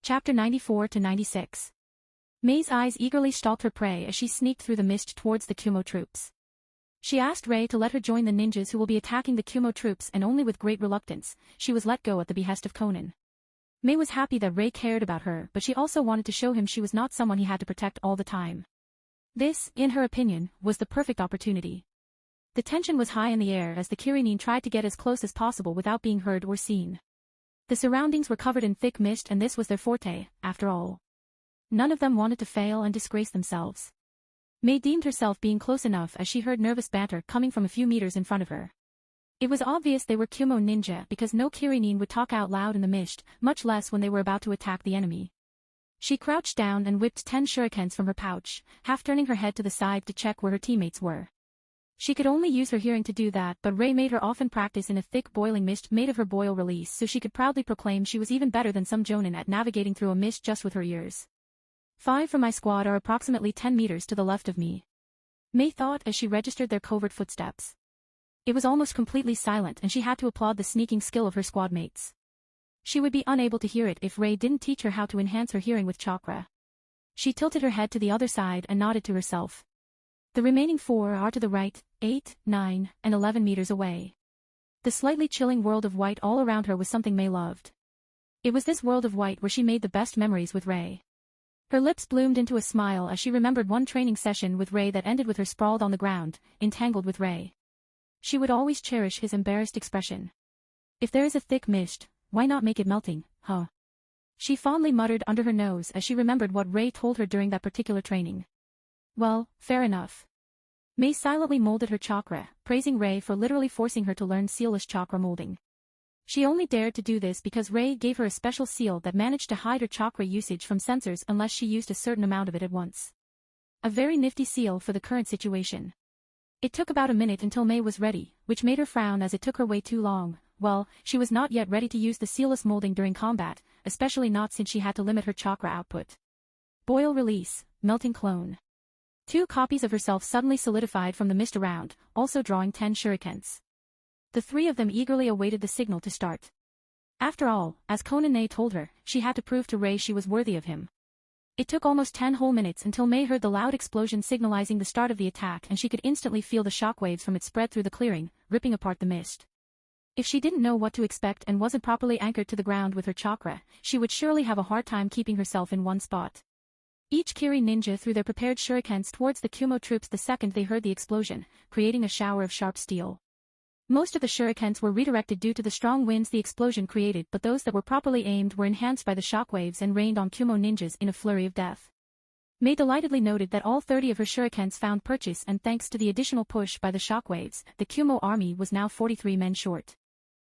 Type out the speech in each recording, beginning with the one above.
Chapter 94 to 96. Mei's eyes eagerly stalked her prey as she sneaked through the mist towards the Kumo troops. She asked Rei to let her join the ninjas who will be attacking the Kumo troops, and only with great reluctance, she was let go at the behest of Conan. Mei was happy that Rei cared about her, but she also wanted to show him she was not someone he had to protect all the time. This, in her opinion, was the perfect opportunity. The tension was high in the air as the Kirinin tried to get as close as possible without being heard or seen. The surroundings were covered in thick mist, and this was their forte, after all. None of them wanted to fail and disgrace themselves. Mei deemed herself being close enough as she heard nervous banter coming from a few meters in front of her. It was obvious they were Kumo ninja because no Kirinin would talk out loud in the mist, much less when they were about to attack the enemy. She crouched down and whipped 10 shurikens from her pouch, half turning her head to the side to check where her teammates were. She could only use her hearing to do that, but Rei made her often practice in a thick boiling mist made of her boil release so she could proudly proclaim she was even better than some jonin at navigating through a mist just with her ears. 5 from my squad are approximately 10 meters to the left of me, Mei thought as she registered their covert footsteps. It was almost completely silent and she had to applaud the sneaking skill of her squad mates. She would be unable to hear it if Rei didn't teach her how to enhance her hearing with chakra. She tilted her head to the other side and nodded to herself. The remaining 4 are to the right, 8, 9, and 11 meters away. The slightly chilling world of white all around her was something Mei loved. It was this world of white where she made the best memories with Rei. Her lips bloomed into a smile as she remembered one training session with Rei that ended with her sprawled on the ground, entangled with Rei. She would always cherish his embarrassed expression. If there is a thick mist, why not make it melting, huh? She fondly muttered under her nose as she remembered what Rei told her during that particular training. Well, fair enough. Mei silently molded her chakra, praising Rei for literally forcing her to learn sealless chakra molding. She only dared to do this because Rei gave her a special seal that managed to hide her chakra usage from sensors unless she used a certain amount of it at once. A very nifty seal for the current situation. It took about a minute until Mei was ready, which made her frown as it took her way too long. Well, she was not yet ready to use the sealless molding during combat, especially not since she had to limit her chakra output. Boil release, melting clone. 2 copies of herself suddenly solidified from the mist around, also drawing 10 shurikens. The 3 of them eagerly awaited the signal to start. After all, as Conan told her, she had to prove to Rei she was worthy of him. It took almost 10 whole minutes until Mei heard the loud explosion signalizing the start of the attack, and she could instantly feel the shockwaves from it spread through the clearing, ripping apart the mist. If she didn't know what to expect and wasn't properly anchored to the ground with her chakra, she would surely have a hard time keeping herself in one spot. Each Kiri ninja threw their prepared shurikens towards the Kumo troops the second they heard the explosion, creating a shower of sharp steel. Most of the shurikens were redirected due to the strong winds the explosion created, but those that were properly aimed were enhanced by the shockwaves and rained on Kumo ninjas in a flurry of death. Mei delightedly noted that all 30 of her shurikens found purchase, and thanks to the additional push by the shockwaves, the Kumo army was now 43 men short.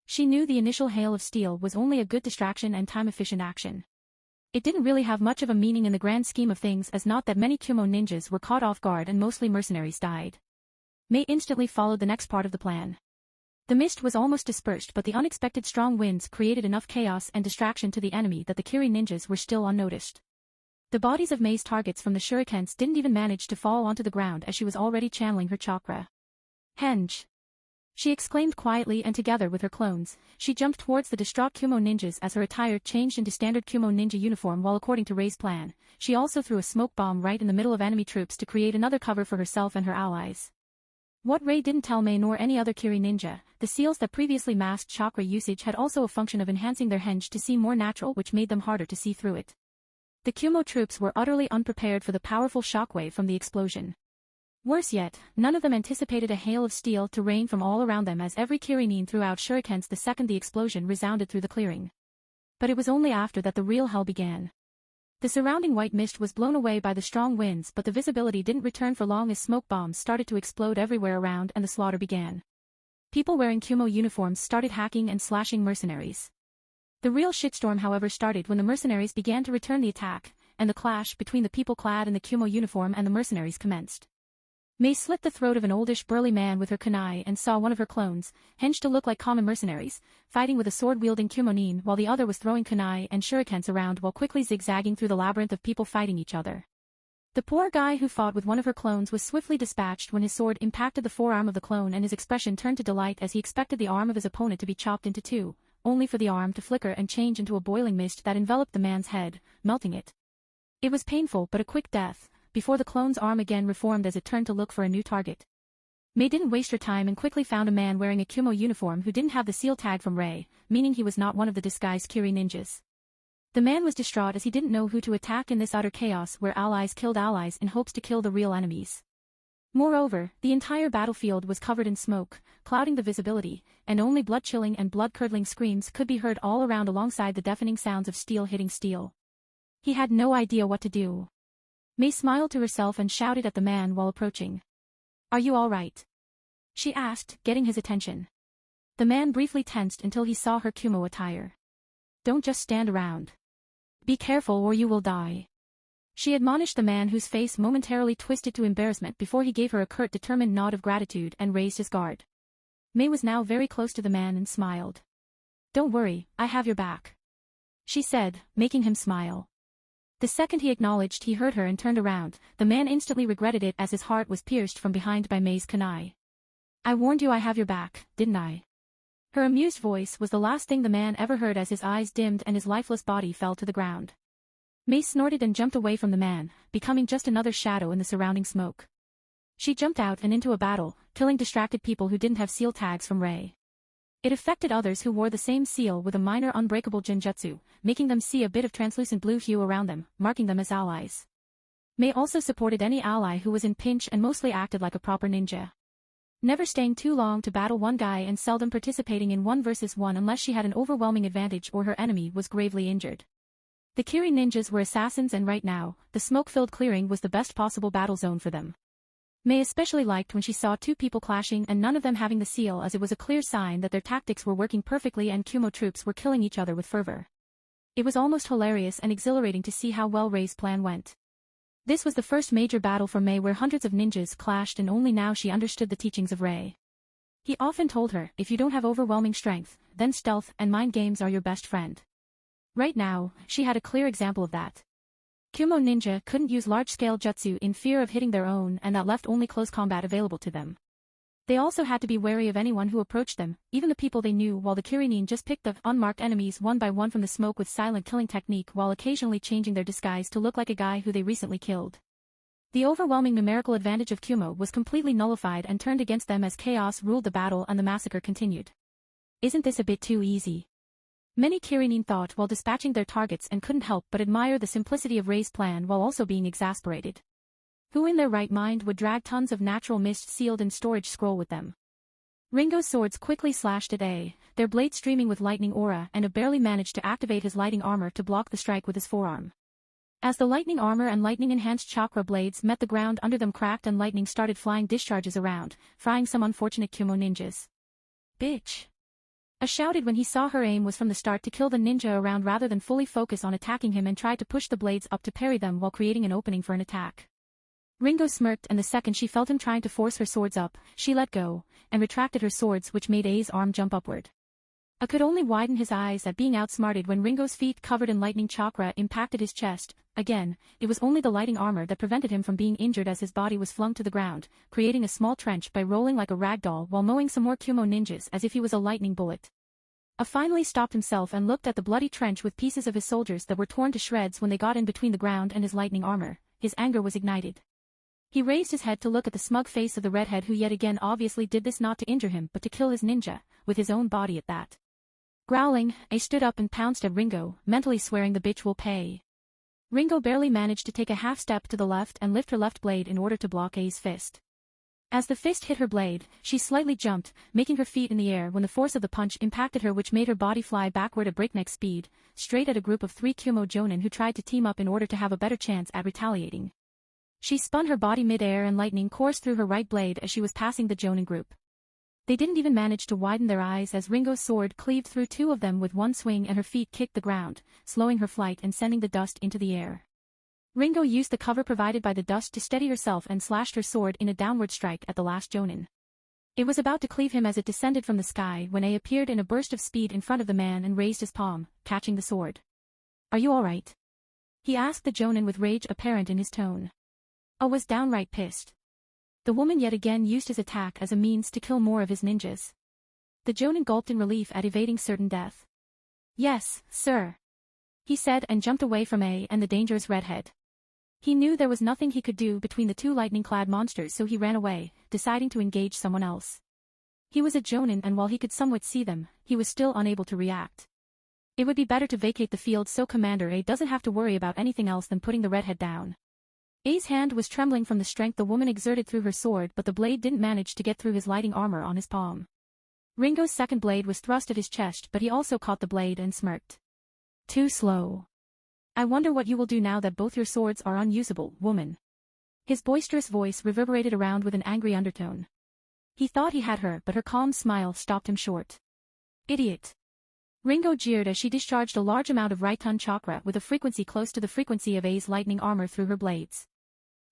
She knew the initial hail of steel was only a good distraction and time-efficient action. It didn't really have much of a meaning in the grand scheme of things, as not that many Kumo ninjas were caught off guard and mostly mercenaries died. Mei instantly followed the next part of the plan. The mist was almost dispersed, but the unexpected strong winds created enough chaos and distraction to the enemy that the Kiri ninjas were still unnoticed. The bodies of Mei's targets from the shurikens didn't even manage to fall onto the ground as she was already channeling her chakra. Henge! She exclaimed quietly, and together with her clones, she jumped towards the distraught Kumo ninjas as her attire changed into standard Kumo ninja uniform, while according to Rei's plan, she also threw a smoke bomb right in the middle of enemy troops to create another cover for herself and her allies. What Rei didn't tell Mei nor any other Kiri ninja, the seals that previously masked chakra usage had also a function of enhancing their henge to seem more natural, which made them harder to see through it. The Kumo troops were utterly unprepared for the powerful shockwave from the explosion. Worse yet, none of them anticipated a hail of steel to rain from all around them as every Kirinin threw out shurikens the second the explosion resounded through the clearing. But it was only after that the real hell began. The surrounding white mist was blown away by the strong winds, but the visibility didn't return for long as smoke bombs started to explode everywhere around and the slaughter began. People wearing Kumo uniforms started hacking and slashing mercenaries. The real shitstorm, however, started when the mercenaries began to return the attack, and the clash between the people clad in the Kumo uniform and the mercenaries commenced. Mei slit the throat of an oldish burly man with her kunai and saw one of her clones, hinged to look like common mercenaries, fighting with a sword-wielding Kumonin while the other was throwing kunai and shurikens around while quickly zigzagging through the labyrinth of people fighting each other. The poor guy who fought with one of her clones was swiftly dispatched when his sword impacted the forearm of the clone, and his expression turned to delight as he expected the arm of his opponent to be chopped into 2, only for the arm to flicker and change into a boiling mist that enveloped the man's head, melting it. It was painful but a quick death, before the clone's arm again reformed as it turned to look for a new target. Mei didn't waste her time and quickly found a man wearing a Kumo uniform who didn't have the seal tag from Ray, meaning he was not one of the disguised Kiri ninjas. The man was distraught as he didn't know who to attack in this utter chaos where allies killed allies in hopes to kill the real enemies. Moreover, the entire battlefield was covered in smoke, clouding the visibility, and only blood-chilling and blood-curdling screams could be heard all around alongside the deafening sounds of steel hitting steel. He had no idea what to do. Mei smiled to herself and shouted at the man while approaching. "Are you all right?" she asked, getting his attention. The man briefly tensed until he saw her Kumo attire. "Don't just stand around. Be careful or you will die." She admonished the man whose face momentarily twisted to embarrassment before he gave her a curt determined nod of gratitude and raised his guard. Mei was now very close to the man and smiled. "Don't worry, I have your back," she said, making him smile. The second he acknowledged he heard her and turned around, the man instantly regretted it as his heart was pierced from behind by Mei's kunai. "I warned you I have your back, didn't I?" Her amused voice was the last thing the man ever heard as his eyes dimmed and his lifeless body fell to the ground. Mei snorted and jumped away from the man, becoming just another shadow in the surrounding smoke. She jumped out and into a battle, killing distracted people who didn't have seal tags from Ray. It affected others who wore the same seal with a minor unbreakable genjutsu, making them see a bit of translucent blue hue around them, marking them as allies. Mei also supported any ally who was in pinch and mostly acted like a proper ninja. Never staying too long to battle one guy and seldom participating in 1 versus 1 unless she had an overwhelming advantage or her enemy was gravely injured. The Kiri ninjas were assassins and right now, the smoke-filled clearing was the best possible battle zone for them. Mei especially liked when she saw 2 people clashing and none of them having the seal as it was a clear sign that their tactics were working perfectly and Kumo troops were killing each other with fervor. It was almost hilarious and exhilarating to see how well Rei's plan went. This was the first major battle for Mei where hundreds of ninjas clashed and only now she understood the teachings of Rei. He often told her, if you don't have overwhelming strength, then stealth and mind games are your best friend. Right now, she had a clear example of that. Kumo ninja couldn't use large-scale jutsu in fear of hitting their own and that left only close combat available to them. They also had to be wary of anyone who approached them, even the people they knew while the Kirinin just picked the unmarked enemies one by one from the smoke with silent killing technique while occasionally changing their disguise to look like a guy who they recently killed. The overwhelming numerical advantage of Kumo was completely nullified and turned against them as chaos ruled the battle and the massacre continued. Isn't this a bit too easy? Many Kirinin thought while dispatching their targets and couldn't help but admire the simplicity of Rei's plan while also being exasperated. Who in their right mind would drag tons of natural mist sealed in storage scroll with them? Ringo's swords quickly slashed at A, their blades streaming with lightning aura and barely managed to activate his lighting armor to block the strike with his forearm. As the lightning armor and lightning-enhanced chakra blades met the ground under them cracked and lightning started flying discharges around, frying some unfortunate Kumo ninjas. "Bitch!" A shouted when he saw her aim was from the start to kill the ninja around rather than fully focus on attacking him and tried to push the blades up to parry them while creating an opening for an attack. Ringo smirked and the second she felt him trying to force her swords up, she let go, and retracted her swords which made A's arm jump upward. A could only widen his eyes at being outsmarted when Ringo's feet covered in lightning chakra impacted his chest. Again, it was only the lighting armor that prevented him from being injured as his body was flung to the ground, creating a small trench by rolling like a rag doll while mowing some more Kumo ninjas as if he was a lightning bullet. A finally stopped himself and looked at the bloody trench with pieces of his soldiers that were torn to shreds when they got in between the ground and his lightning armor. His anger was ignited. He raised his head to look at the smug face of the redhead who yet again obviously did this not to injure him but to kill his ninja, with his own body at that. Growling, A stood up and pounced at Ringo, mentally swearing the bitch will pay. Ringo barely managed to take a half step to the left and lift her left blade in order to block A's fist. As the fist hit her blade, she slightly jumped, making her feet in the air when the force of the punch impacted her which made her body fly backward at breakneck speed, straight at a group of 3 Kumo jonin who tried to team up in order to have a better chance at retaliating. She spun her body mid-air and lightning coursed through her right blade as she was passing the jonin group. They didn't even manage to widen their eyes as Ringo's sword cleaved through 2 of them with one swing and her feet kicked the ground, slowing her flight and sending the dust into the air. Ringo used the cover provided by the dust to steady herself and slashed her sword in a downward strike at the last jonin. It was about to cleave him as it descended from the sky when A appeared in a burst of speed in front of the man and raised his palm, catching the sword. "Are you alright?" he asked the jonin with rage apparent in his tone. A was downright pissed. The woman yet again used his attack as a means to kill more of his ninjas. The jonin gulped in relief at evading certain death. Yes, sir. He said and jumped away from A and the dangerous redhead. He knew there was nothing he could do between the two lightning-clad monsters, so he ran away, deciding to engage someone else. He was a Jonin, and while he could somewhat see them, he was still unable to react. It would be better to vacate the field so Commander A doesn't have to worry about anything else than putting the redhead down. A's hand was trembling from the strength the woman exerted through her sword, but the blade didn't manage to get through his lighting armor on his palm. Ringo's second blade was thrust at his chest, but he also caught the blade and smirked. Too slow. I wonder what you will do now that both your swords are unusable, woman. His boisterous voice reverberated around with an angry undertone. He thought he had her, but her calm smile stopped him short. Idiot. Ringo jeered as she discharged a large amount of Raiton chakra with a frequency close to the frequency of A's lightning armor through her blades.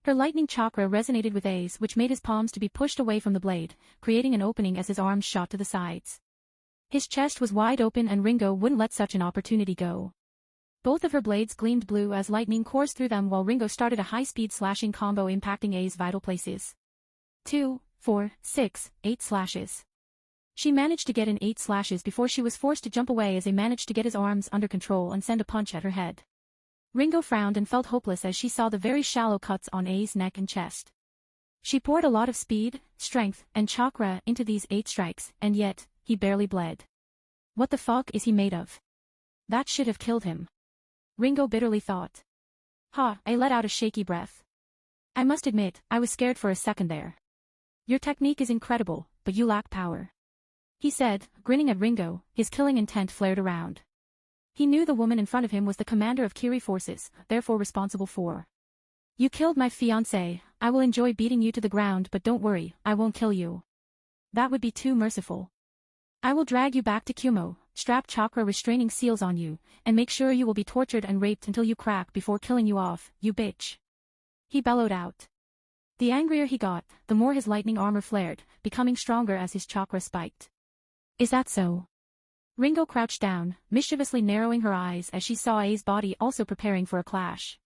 Her lightning chakra resonated with A's, which made his palms to be pushed away from the blade, creating an opening as his arms shot to the sides. His chest was wide open and Ringo wouldn't let such an opportunity go. Both of her blades gleamed blue as lightning coursed through them while Ringo started a high-speed slashing combo impacting A's vital places. 2, 4, 6, 8 slashes. She managed to get in 8 slashes before she was forced to jump away as A managed to get his arms under control and send a punch at her head. Ringo frowned and felt hopeless as she saw the very shallow cuts on A's neck and chest. She poured a lot of speed, strength, and chakra into these 8 strikes, and yet, he barely bled. What the fuck is he made of? That should have killed him. Ringo bitterly thought. I let out a shaky breath. I must admit, I was scared for a second there. Your technique is incredible, but you lack power. He said, grinning at Ringo, his killing intent flared around. He knew the woman in front of him was the commander of Kiri forces, therefore responsible for. You killed my fiancé, I will enjoy beating you to the ground, but don't worry, I won't kill you. That would be too merciful. I will drag you back to Kumo, strap chakra restraining seals on you, and make sure you will be tortured and raped until you crack before killing you off, you bitch. He bellowed out. The angrier he got, the more his lightning armor flared, becoming stronger as his chakra spiked. Is that so? Ringo crouched down, mischievously narrowing her eyes as she saw A's body also preparing for a clash.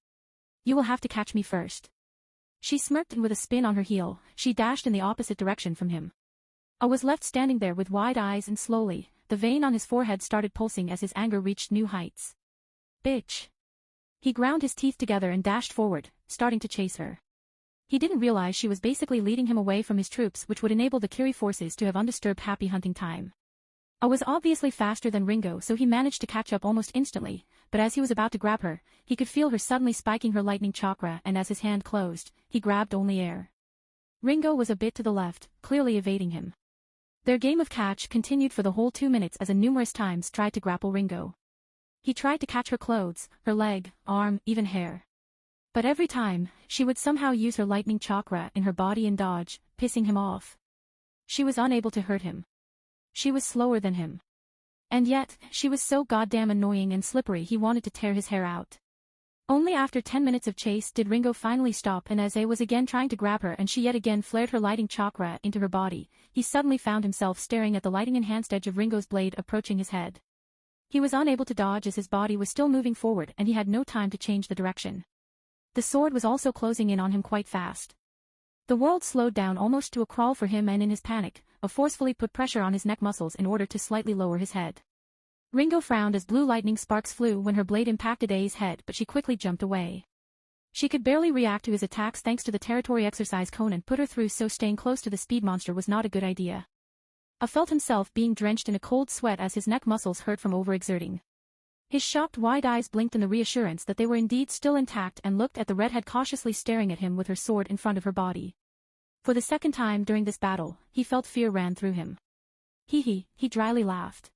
You will have to catch me first. She smirked, and with a spin on her heel, she dashed in the opposite direction from him. A was left standing there with wide eyes, and slowly, the vein on his forehead started pulsing as his anger reached new heights. Bitch. He ground his teeth together and dashed forward, starting to chase her. He didn't realize she was basically leading him away from his troops, which would enable the Kiri forces to have undisturbed happy hunting time. A was obviously faster than Ringo, so he managed to catch up almost instantly, but as he was about to grab her, he could feel her suddenly spiking her lightning chakra, and as his hand closed, he grabbed only air. Ringo was a bit to the left, clearly evading him. Their game of catch continued for the whole 2 minutes as A numerous times tried to grapple Ringo. He tried to catch her clothes, her leg, arm, even hair. But every time, she would somehow use her lightning chakra in her body and dodge, pissing him off. She was unable to hurt him. She was slower than him. And yet, she was so goddamn annoying and slippery he wanted to tear his hair out. Only after 10 minutes of chase did Ringo finally stop, and as A was again trying to grab her and she yet again flared her lighting chakra into her body, he suddenly found himself staring at the lighting-enhanced edge of Ringo's blade approaching his head. He was unable to dodge as his body was still moving forward and he had no time to change the direction. The sword was also closing in on him quite fast. The world slowed down almost to a crawl for him, and in his panic, A forcefully put pressure on his neck muscles in order to slightly lower his head. Ringo frowned as blue lightning sparks flew when her blade impacted A's head, but she quickly jumped away. She could barely react to his attacks thanks to the territory exercise Conan put her through, so staying close to the speed monster was not a good idea. A felt himself being drenched in a cold sweat as his neck muscles hurt from overexerting. His shocked wide eyes blinked in the reassurance that they were indeed still intact, and looked at the redhead cautiously staring at him with her sword in front of her body. For the second time during this battle, he felt fear ran through him. He dryly laughed.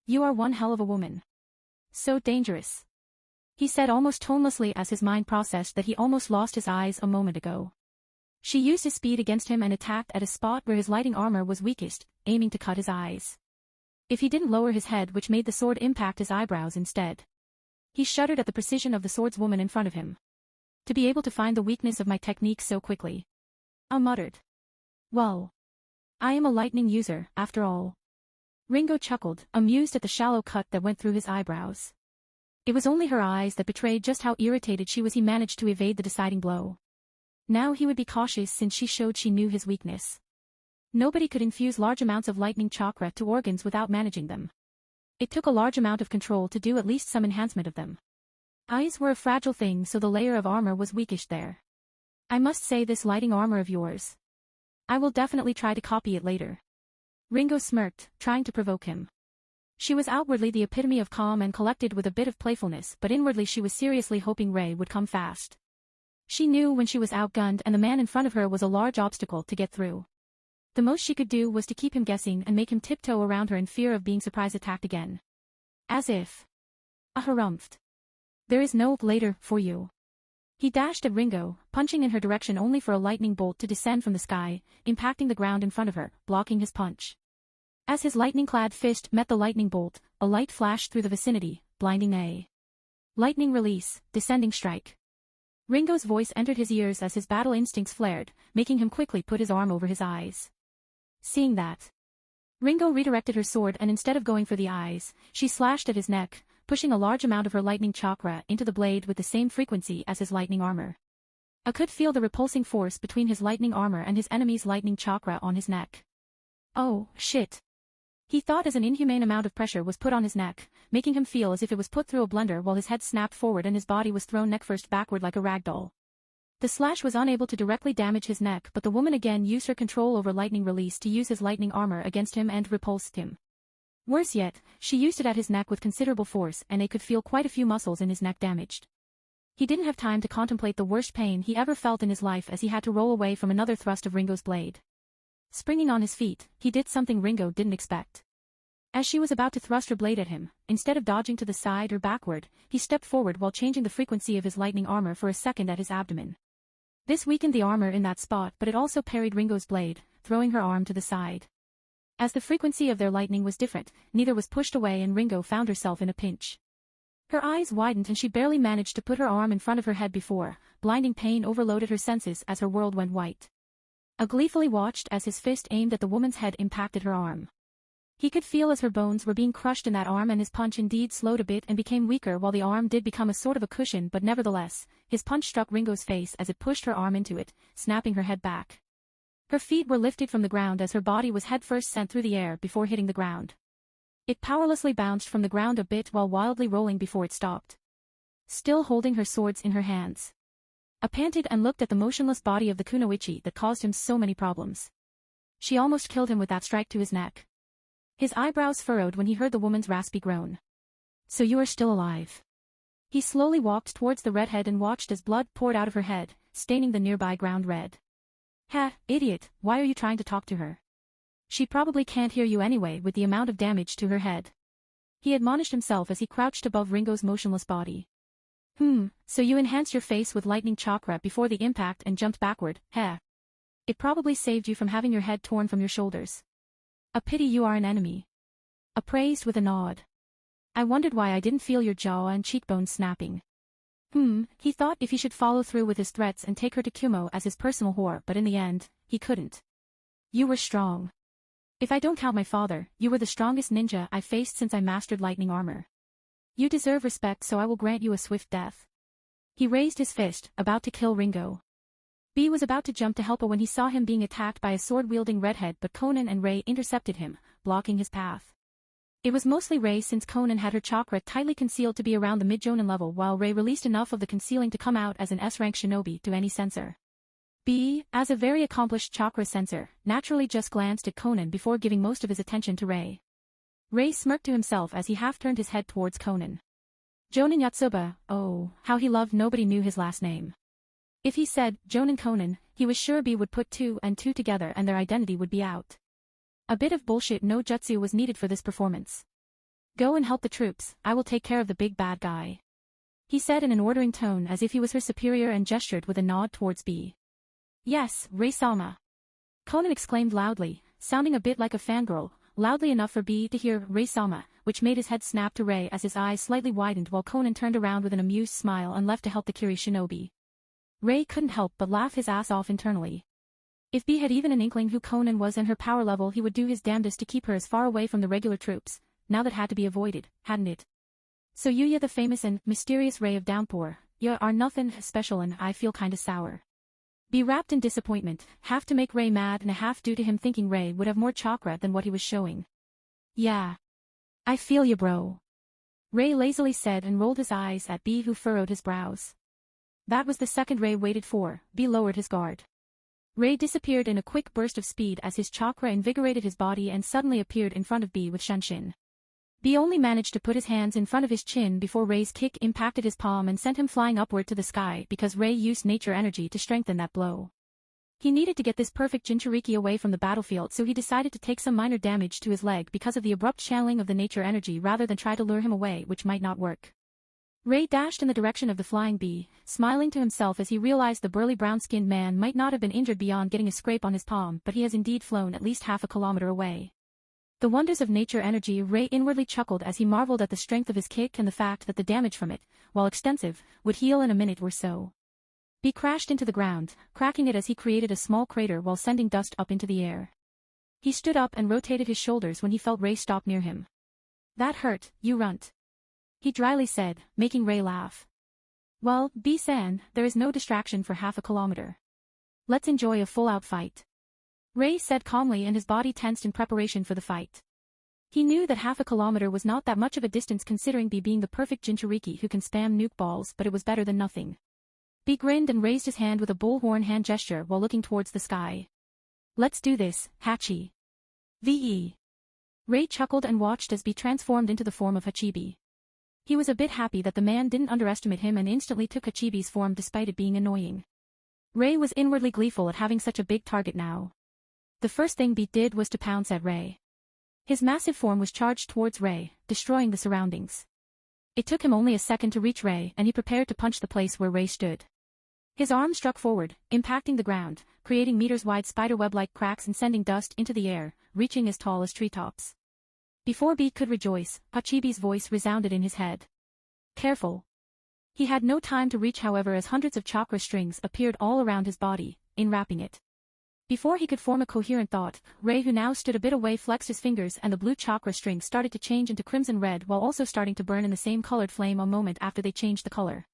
You are one hell of a woman. So dangerous. He said almost tonelessly as his mind processed that he almost lost his eyes a moment ago. She used his speed against him and attacked at a spot where his lighting armor was weakest, aiming to cut his eyes. If he didn't lower his head, which made the sword impact his eyebrows instead. He shuddered at the precision of the swordswoman in front of him. To be able to find the weakness of my technique so quickly. I muttered. Well. I am a lightning user, after all. Ringo chuckled, amused at the shallow cut that went through his eyebrows. It was only her eyes that betrayed just how irritated she was. He managed to evade the deciding blow. Now he would be cautious since she showed she knew his weakness. Nobody could infuse large amounts of lightning chakra to organs without managing them. It took a large amount of control to do at least some enhancement of them. Eyes were a fragile thing, so the layer of armor was weakish there. I must say, this lighting armor of yours. I will definitely try to copy it later. Ringo smirked, trying to provoke him. She was outwardly the epitome of calm and collected with a bit of playfulness, but inwardly she was seriously hoping Ray would come fast. She knew when she was outgunned and the man in front of her was a large obstacle to get through. The most she could do was to keep him guessing and make him tiptoe around her in fear of being surprise attacked again. As if. Harumphed. There is no later for you. He dashed at Ringo, punching in her direction only for a lightning bolt to descend from the sky, impacting the ground in front of her, blocking his punch. As his lightning-clad fist met the lightning bolt, a light flashed through the vicinity, blinding A. Lightning release, descending strike. Ringo's voice entered his ears as his battle instincts flared, making him quickly put his arm over his eyes. Seeing that, Ringo redirected her sword and instead of going for the eyes, she slashed at his neck, pushing a large amount of her lightning chakra into the blade with the same frequency as his lightning armor. I could feel the repulsing force between his lightning armor and his enemy's lightning chakra on his neck. Oh, shit. He thought as an inhumane amount of pressure was put on his neck, making him feel as if it was put through a blender while his head snapped forward and his body was thrown neck-first backward like a ragdoll. The slash was unable to directly damage his neck, but the woman again used her control over lightning release to use his lightning armor against him and repulsed him. Worse yet, she used it at his neck with considerable force and they could feel quite a few muscles in his neck damaged. He didn't have time to contemplate the worst pain he ever felt in his life as he had to roll away from another thrust of Ringo's blade. Springing on his feet, he did something Ringo didn't expect. As she was about to thrust her blade at him, instead of dodging to the side or backward, he stepped forward while changing the frequency of his lightning armor for a second at his abdomen. This weakened the armor in that spot, but it also parried Ringo's blade, throwing her arm to the side. As the frequency of their lightning was different, neither was pushed away and Ringo found herself in a pinch. Her eyes widened and she barely managed to put her arm in front of her head before, blinding pain overloaded her senses as her world went white. A gleefully watched as his fist aimed at the woman's head impacted her arm. He could feel as her bones were being crushed in that arm and his punch indeed slowed a bit and became weaker while the arm did become a sort of a cushion, but nevertheless, his punch struck Ringo's face as it pushed her arm into it, snapping her head back. Her feet were lifted from the ground as her body was headfirst sent through the air before hitting the ground. It powerlessly bounced from the ground a bit while wildly rolling before it stopped. Still holding her swords in her hands, I panted and looked at the motionless body of the kunoichi that caused him so many problems. She almost killed him with that strike to his neck. His eyebrows furrowed when he heard the woman's raspy groan. So you are still alive. He slowly walked towards the redhead and watched as blood poured out of her head, staining the nearby ground red. Ha, idiot, why are you trying to talk to her? She probably can't hear you anyway with the amount of damage to her head. He admonished himself as he crouched above Ringo's motionless body. So you enhanced your face with lightning chakra before the impact and jumped backward, heh? It probably saved you from having your head torn from your shoulders. A pity you are an enemy. Appraised with a nod. I wondered why I didn't feel your jaw and cheekbones snapping. He thought if he should follow through with his threats and take her to Kumo as his personal whore, but in the end, he couldn't. You were strong. If I don't count my father, you were the strongest ninja I faced since I mastered lightning armor. You deserve respect, so I will grant you a swift death. He raised his fist, about to kill Ringo. B was about to jump to help her when he saw him being attacked by a sword-wielding redhead, but Conan and Ray intercepted him, blocking his path. It was mostly Ray since Conan had her chakra tightly concealed to be around the mid-jonin level, while Ray released enough of the concealing to come out as an S-rank shinobi to any sensor. B, as a very accomplished chakra sensor, naturally just glanced at Conan before giving most of his attention to Ray. Ray smirked to himself as he half-turned his head towards Conan. Jonin Yatsuba, oh, how he loved nobody knew his last name. If he said, Jonin Conan, he was sure B would put two and two together and their identity would be out. A bit of bullshit no jutsu was needed for this performance. Go and help the troops, I will take care of the big bad guy. He said in an ordering tone as if he was her superior and gestured with a nod towards B. Yes, Ray-sama. Conan exclaimed loudly, sounding a bit like a fangirl, loudly enough for B to hear Ray-sama, which made his head snap to Ray as his eyes slightly widened while Conan turned around with an amused smile and left to help the Kiri shinobi. Ray couldn't help but laugh his ass off internally. If B had even an inkling who Conan was and her power level, he would do his damnedest to keep her as far away from the regular troops. Now that had to be avoided, hadn't it? So you, the famous and mysterious Ray of Downpour, you are nothing special and I feel kinda sour. B wrapped in disappointment, half to make Ray mad and a half due to him thinking Ray would have more chakra than what he was showing. Yeah. I feel ya bro. Ray lazily said and rolled his eyes at B, who furrowed his brows. That was the second Ray waited for. B lowered his guard. Ray disappeared in a quick burst of speed as his chakra invigorated his body and suddenly appeared in front of B with Shunshin. B only managed to put his hands in front of his chin before Ray's kick impacted his palm and sent him flying upward to the sky because Ray used nature energy to strengthen that blow. He needed to get this perfect Jinchuriki away from the battlefield, so he decided to take some minor damage to his leg because of the abrupt channeling of the nature energy rather than try to lure him away, which might not work. Ray dashed in the direction of the flying bee, smiling to himself as he realized the burly brown-skinned man might not have been injured beyond getting a scrape on his palm, but he has indeed flown at least half a kilometer away. The wonders of nature energy. Ray inwardly chuckled as he marveled at the strength of his kick and the fact that the damage from it, while extensive, would heal in a minute or so. B crashed into the ground, cracking it as he created a small crater while sending dust up into the air. He stood up and rotated his shoulders when he felt Ray stop near him. That hurt, you runt. He dryly said, making Ray laugh. Well, B-san, there is no distraction for half a kilometer. Let's enjoy a full-out fight. Ray said calmly, and his body tensed in preparation for the fight. He knew that half a kilometer was not that much of a distance considering B being the perfect Jinchuriki who can spam nuke balls, but it was better than nothing. B grinned and raised his hand with a bullhorn hand gesture while looking towards the sky. Let's do this, Hachi. V.E. Ray chuckled and watched as B transformed into the form of Hachibi. He was a bit happy that the man didn't underestimate him and instantly took Hachibi's form despite it being annoying. Ray was inwardly gleeful at having such a big target now. The first thing B did was to pounce at Ray. His massive form was charged towards Ray, destroying the surroundings. It took him only a second to reach Ray, and he prepared to punch the place where Ray stood. His arm struck forward, impacting the ground, creating meters-wide spiderweb-like cracks and sending dust into the air, reaching as tall as treetops. Before B could rejoice, Hachibi's voice resounded in his head. Careful. He had no time to reach, however, as hundreds of chakra strings appeared all around his body, enwrapping it. Before he could form a coherent thought, Ray, who now stood a bit away, flexed his fingers and the blue chakra string started to change into crimson red while also starting to burn in the same colored flame a moment after they changed the color.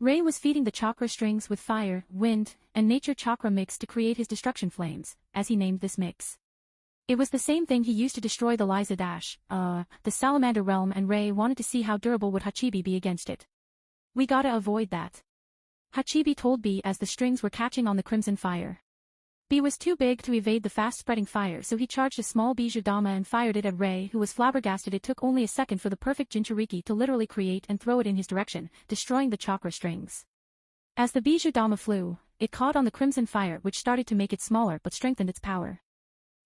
Ray was feeding the chakra strings with fire, wind, and nature chakra mix to create his destruction flames, as he named this mix. It was the same thing he used to destroy the the salamander realm, and Ray wanted to see how durable would Hachibi be against it. We gotta avoid that. Hachibi told B as the strings were catching on the crimson fire. B was too big to evade the fast-spreading fire, so he charged a small Bijudama and fired it at Ray, who was flabbergasted. It took only a second for the perfect Jinchuriki to literally create and throw it in his direction, destroying the chakra strings. As the Bijudama flew, it caught on the crimson fire, which started to make it smaller but strengthened its power.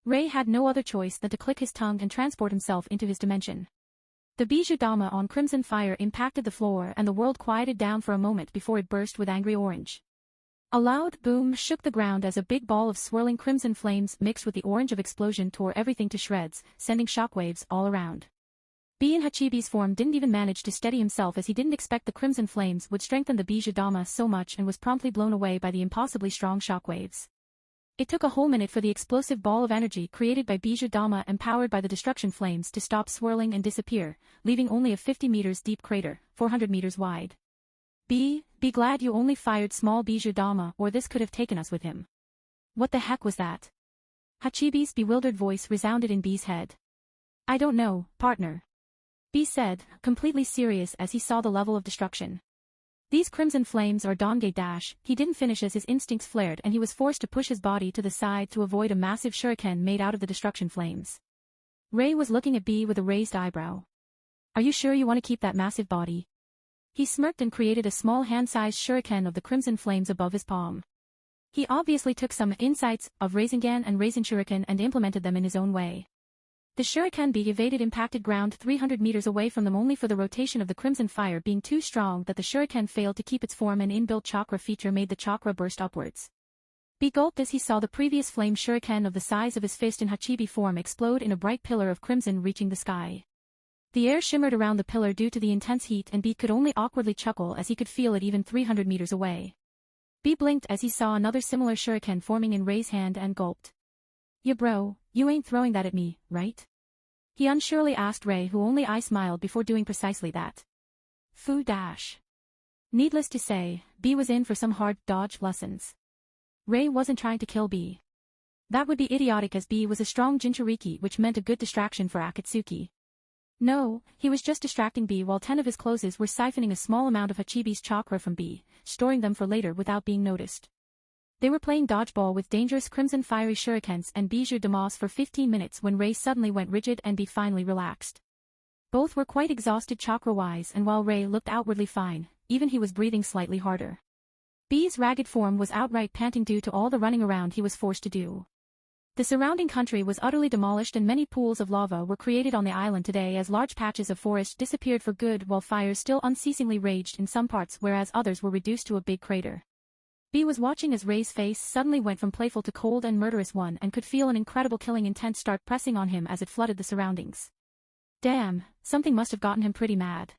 Ray had no other choice than to click his tongue and transport himself into his dimension. The Bijudama on crimson fire impacted the floor and the world quieted down for a moment before it burst with angry orange. A loud boom shook the ground as a big ball of swirling crimson flames mixed with the orange of explosion tore everything to shreds, sending shockwaves all around. B in Hachibi's form didn't even manage to steady himself, as he didn't expect the crimson flames would strengthen the Bijudama so much and was promptly blown away by the impossibly strong shockwaves. It took a whole minute for the explosive ball of energy created by Bijudama and powered by the destruction flames to stop swirling and disappear, leaving only a 50 meters deep crater, 400 meters wide. Be glad you only fired small Bijudama, or this could have taken us with him. What the heck was that? Hachibi's bewildered voice resounded in B's head. I don't know, partner. B said, completely serious as he saw the level of destruction. These crimson flames are Dongei — he didn't finish as his instincts flared and he was forced to push his body to the side to avoid a massive shuriken made out of the destruction flames. Ray was looking at B with a raised eyebrow. Are you sure you want to keep that massive body? He smirked and created a small hand-sized shuriken of the crimson flames above his palm. He obviously took some insights of Rasengan and Rasen Shuriken and implemented them in his own way. The shuriken B evaded impacted ground 300 meters away from them, only for the rotation of the crimson fire being too strong that the shuriken failed to keep its form, and inbuilt chakra feature made the chakra burst upwards. B gulped as he saw the previous flame shuriken of the size of his fist in Hachibi form explode in a bright pillar of crimson reaching the sky. The air shimmered around the pillar due to the intense heat, and B could only awkwardly chuckle as he could feel it even 300 meters away. B blinked as he saw another similar shuriken forming in Ray's hand and gulped. Yeah bro, you ain't throwing that at me, right? He unsurely asked Ray, who only smiled before doing precisely that. Foo dash. Needless to say, B was in for some hard dodge lessons. Ray wasn't trying to kill B. That would be idiotic, as B was a strong Jinchuriki, which meant a good distraction for Akatsuki. No, he was just distracting B while 10 of his closes were siphoning a small amount of Hachibi's chakra from B, storing them for later without being noticed. They were playing dodgeball with dangerous crimson fiery shurikens and bijou de moss for 15 minutes when Ray suddenly went rigid and B finally relaxed. Both were quite exhausted chakra-wise, and while Ray looked outwardly fine, even he was breathing slightly harder. B's ragged form was outright panting due to all the running around he was forced to do. The surrounding country was utterly demolished and many pools of lava were created on the island today as large patches of forest disappeared for good while fires still unceasingly raged in some parts whereas others were reduced to a big crater. B was watching as Ray's face suddenly went from playful to cold and murderous one and could feel an incredible killing intent start pressing on him as it flooded the surroundings. Damn, something must have gotten him pretty mad.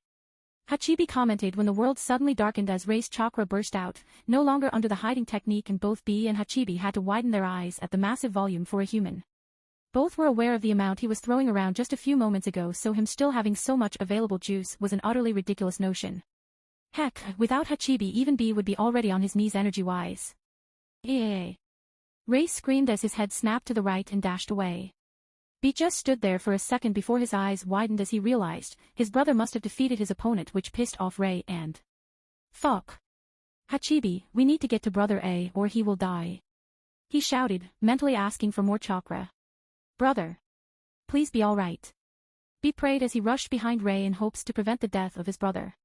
Hachibi commented when the world suddenly darkened as Ray's chakra burst out, no longer under the hiding technique, and both B and Hachibi had to widen their eyes at the massive volume for a human. Both were aware of the amount he was throwing around just a few moments ago, so him still having so much available juice was an utterly ridiculous notion. Heck, without Hachibi even B would be already on his knees energy-wise. Eeeh. Ray screamed as his head snapped to the right and dashed away. B just stood there for a second before his eyes widened as he realized his brother must have defeated his opponent, which pissed off Ray and... Fuck. Hachibi, we need to get to Brother A or he will die. He shouted, mentally asking for more chakra. Brother. Please be alright. B prayed as he rushed behind Ray in hopes to prevent the death of his brother.